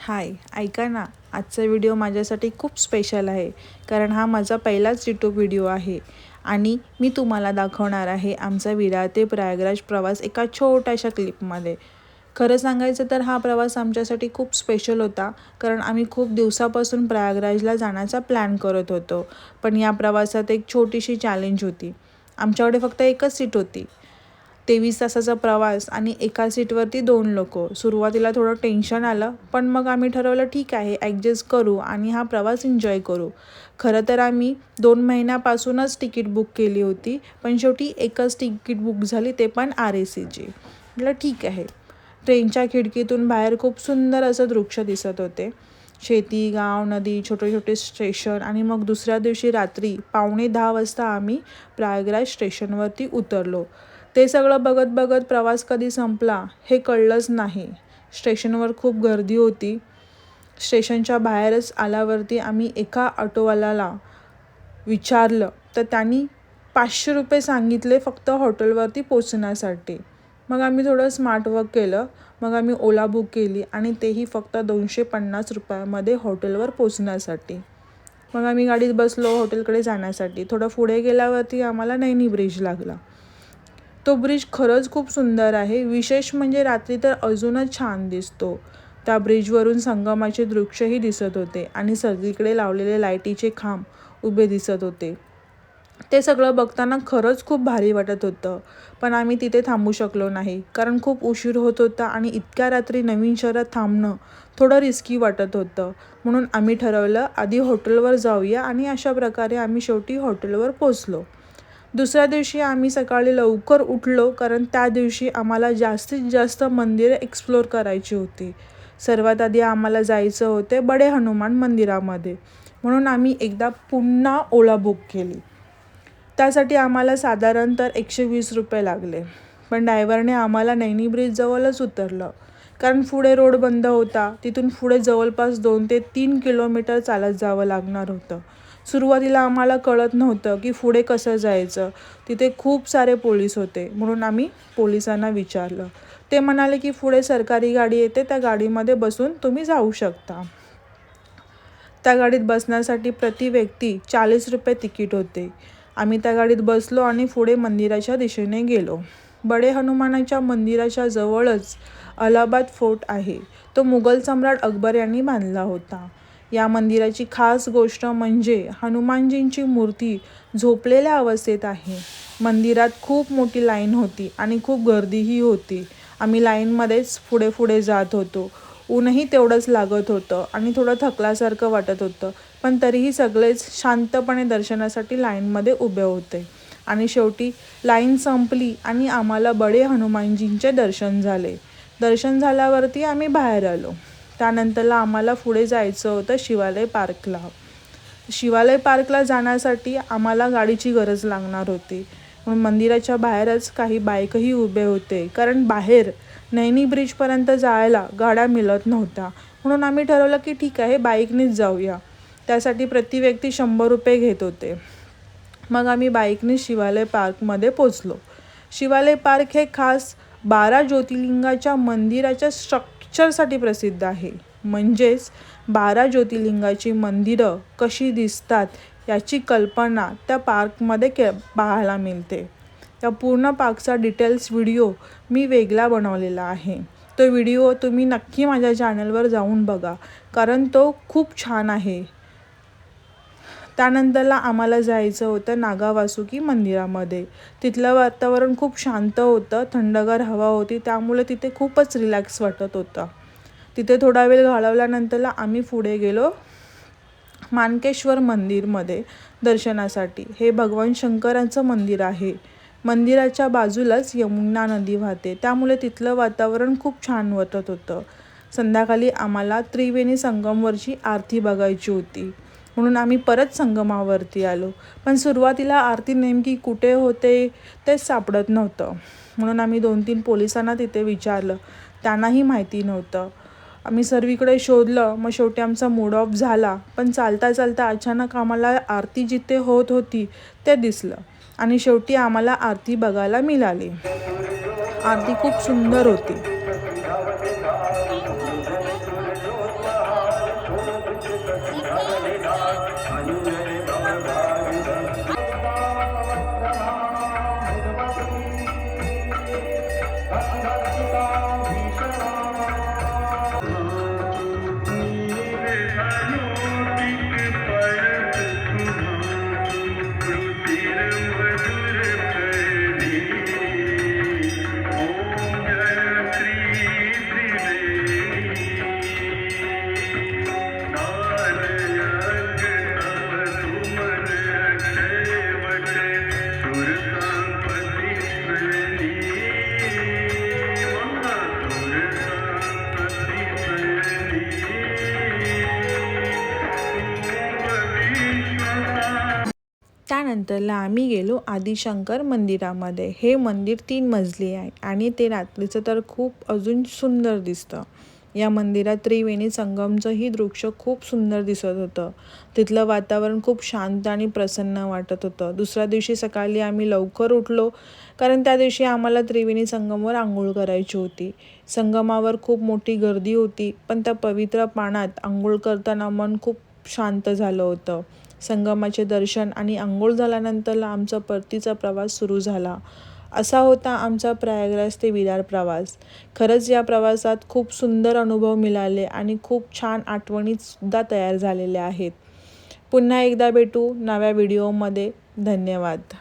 हाय, ऐका ना, आजचा व्हिडिओ माझ्यासाठी खूप स्पेशल आहे. कारण हा माझा पहिलाच यूट्यूब व्हिडिओ आहे आणि मी तुम्हाला दाखवणार आहे आमचा विरार ते प्रयागराज प्रवास एका छोट्याशा क्लिपमध्ये. खरं सांगायचं तर हा प्रवास आमच्यासाठी खूप स्पेशल होता, कारण आम्ही खूप दिवसापासून प्रयागराजला जाण्याचा प्लॅन करत होतो. पण या प्रवासात एक छोटीशी चॅलेंज होती. आमच्याकडे फक्त एकच सीट होती. 23 तासाचा प्रवास आणि एका सीटवरती 2 लोक. सुरुवातीला थोडं टेन्शन आलं, पण मग आम्ही ठरवलं ठीक आहे, ॲडजस्ट करू आणि हा प्रवास एन्जॉय करू. खरं तर आम्ही 2 महिन्यापासूनच तिकीट बुक केली होती, पण शेवटी एकच तिकीट बुक झाली, ते पण RACची. म्हटलं ठीक आहे. ट्रेनच्या खिडकीतून बाहेर खूप सुंदर असं दृश्य दिसत होते. शेती, गाव, नदी, छोटे छोटे स्टेशन आणि मग दुसऱ्या दिवशी रात्री 9:45 वाजता आम्ही प्रयागराज स्टेशनवरती उतरलो. ते सगळं बघत बघत प्रवास कधी संपला हे कळलंच नाही. स्टेशनवर खूप गर्दी होती. स्टेशनच्या बाहेरच आल्यावरती आम्ही एका ऑटोवाल्याला विचारलं, तर त्यांनी 500 रुपये सांगितले फक्त हॉटेलवरती पोचण्यासाठी. मग आम्ही थोडं स्मार्ट वर्क केलं. मग आम्ही ओला बुक केली आणि तेही फक्त 250 रुपयामध्ये हॉटेलवर पोचण्यासाठी. मग आम्ही गाडीत बसलो हॉटेलकडे जाण्यासाठी. थोडं पुढे गेल्यावरती आम्हाला नैनी ब्रिज लागला. तो ब्रिज खरंच खूप सुंदर आहे. विशेष म्हणजे रात्री तर अजूनच छान दिसतो. त्या ब्रिजवरून संगमाचे दृश्यही दिसत होते आणि सगळीकडे लावलेले लाईटीचे खांब उभे दिसत होते. ते सगळं बघताना खरंच खूप भारी वाटत होतं. पण आम्ही तिथे थांबू शकलो नाही, कारण खूप उशीर होत होता आणि इतक्या रात्री नवीन शहरात थांबणं थोडं रिस्की वाटत होतं. म्हणून आम्ही ठरवलं आधी हॉटेलवर जाऊया आणि अशा प्रकारे आम्ही शेवटी हॉटेलवर पोचलो. दुसऱ्या दिवशी आम्ही सकाळी लवकर उठलो, कारण त्या दिवशी आम्हाला जास्तीत जास्त मंदिरे एक्सप्लोर करायची होती. सर्वात आधी आम्हाला जायचं होते बडे हनुमान मंदिरामध्ये. म्हणून आम्ही एकदा पुन्हा ओला बुक केली. त्यासाठी आम्हाला साधारणतः 120 रुपये लागले. पण ड्रायव्हरने आम्हाला नैनी ब्रिजजवळच उतरलं, कारण पुढे रोड बंद होता. तिथून पुढे जवळपास 2 ते 3 किलोमीटर चालत जावं लागणार होतं. सुरुवातीला आम्हाला कळत नव्हतं की पुढे कसं जायचं. तिथे खूप सारे पोलीस होते. म्हणून आम्ही पोलिसांना विचारलं. ते म्हणाले की पुढे सरकारी गाडी येते, त्या गाडीमध्ये बसून तुम्ही जाऊ शकता. त्या गाडीत बसण्यासाठी प्रति व्यक्ती 40 रुपये तिकीट होते. आम्ही त्या गाडीत बसलो आणि पुढे मंदिराच्या दिशेने गेलो. बडे हनुमानाच्या मंदिराच्या जवळच अलाहाबाद फोर्ट आहे. तो मुघल सम्राट अकबर यांनी बांधला होता. या मंदिराची खास गोष्ट म्हणजे हनुमानजींची मूर्ती झोपलेल्या अवस्थेत आहे. मंदिरात खूप मोठी लाईन होती आणि खूप गर्दीही होती. आम्ही लाईनमध्येच पुढे पुढे जात होतो. ऊनही तेवढंच लागत होतं आणि थोडं थकल्यासारखं वाटत होतं. पण तरीही सगळेच शांतपणे दर्शनासाठी लाईनमध्ये उभे होते. आणि शेवटी लाईन संपली आणि आम्हाला बडे हनुमानजींचे दर्शन झाले. दर्शन झाल्यावरती आम्ही बाहेर आलो. त्यानंतरला आम्हाला पुढे जायचं होतं शिवालय पार्कला. शिवालय पार्कला जाण्यासाठी आम्हाला गाडीची गरज लागणार होती. म्हणून मंदिराच्या बाहेरच काही बाईकही उभे होते, कारण बाहेर नैनी ब्रिजपर्यंत जायला गाड्या मिळत नव्हत्या. म्हणून आम्ही ठरवलं की ठीक आहे, बाईकनेच जाऊया. त्यासाठी प्रति व्यक्ती 100 रुपये घेत होते. मग आम्ही बाईकने शिवालय पार्कमध्ये पोचलो. शिवालय पार्क हे खास 12 ज्योतिर्लिंगाच्या मंदिराच्या स्ट्रक्चरसाठी प्रसिद्ध आहे. म्हणजेच 12 ज्योतिर्लिंगाची मंदिरं कशी दिसतात याची कल्पना त्या पार्कमध्ये पाहायला मिळते. त्या पूर्ण पार्कचा डिटेल्स व्हिडिओ मी वेगळा बनवलेला आहे. तो व्हिडिओ तुम्ही नक्की माझ्या चॅनलवर जाऊन बघा, कारण तो खूप छान आहे. त्यानंतरला आम्हाला जायचं होतं नागावासुकी मंदिरामध्ये. तिथलं वातावरण खूप शांत होतं, थंडगार हवा होती, त्यामुळे तिथे खूपच रिलॅक्स वाटत होतं. तिथे थोडा वेळ घालवल्यानंतरला आम्ही पुढे गेलो मानकेश्वर मंदिरमध्ये दर्शनासाठी. हे भगवान शंकरांचं मंदिर आहे. मंदिराच्या बाजूलाच यमुना नदी वाहते, त्यामुळे तिथलं वातावरण खूप छान वाटत होतं. संध्याकाळी आम्हाला त्रिवेणी संगमवरची आरती बघायची होती. म्हणून आम्ही परत संगमावरती आलो. पण सुरुवातीला आरती नेमकी कुठे होते ते सापडत नव्हतं. म्हणून आम्ही 2-3 पोलिसांना तिथे विचारलं. त्यांनाही माहिती नव्हतं. आम्ही सर्वीकडे शोधलं. मग शेवटी आमचा मूड ऑफ झाला. पण चालता चालता अचानक आम्हाला आरती जिथे होत होती ते दिसलं आणि शेवटी आम्हाला आरती बघायला मिळाली. आरती खूप सुंदर होती. त्यानंतरला आम्ही गेलो आदिशंकर मंदिरामध्ये. हे मंदिर 3 मजली आहे आणि ते रात्रीचं तर खूप अजून सुंदर दिसतं. या मंदिरात त्रिवेणी संगमचंही दृश्य खूप सुंदर दिसत होतं. तिथलं वातावरण खूप शांत आणि प्रसन्न वाटत होतं. दुसऱ्या दिवशी सकाळी आम्ही लवकर उठलो, कारण त्या दिवशी आम्हाला त्रिवेणी संगमवर अंघोळ करायची होती. संगमावर खूप मोठी गर्दी होती, पण त्या पवित्र पाण्यात अंघोळ करताना मन खूप शांत झालं होतं. संगमाचे दर्शन आणि अंघोळ झाल्यानंतर आमचा परतीचा प्रवास सुरू झाला. असा होता आमचा प्रयागराज ते विरार प्रवास. खरंच या प्रवासात खूप सुंदर अनुभव मिळाले आणि खूप छान आठवणीसुद्धा तयार झालेल्या आहेत. पुन्हा एकदा भेटू नव्या व्हिडिओमध्ये. धन्यवाद.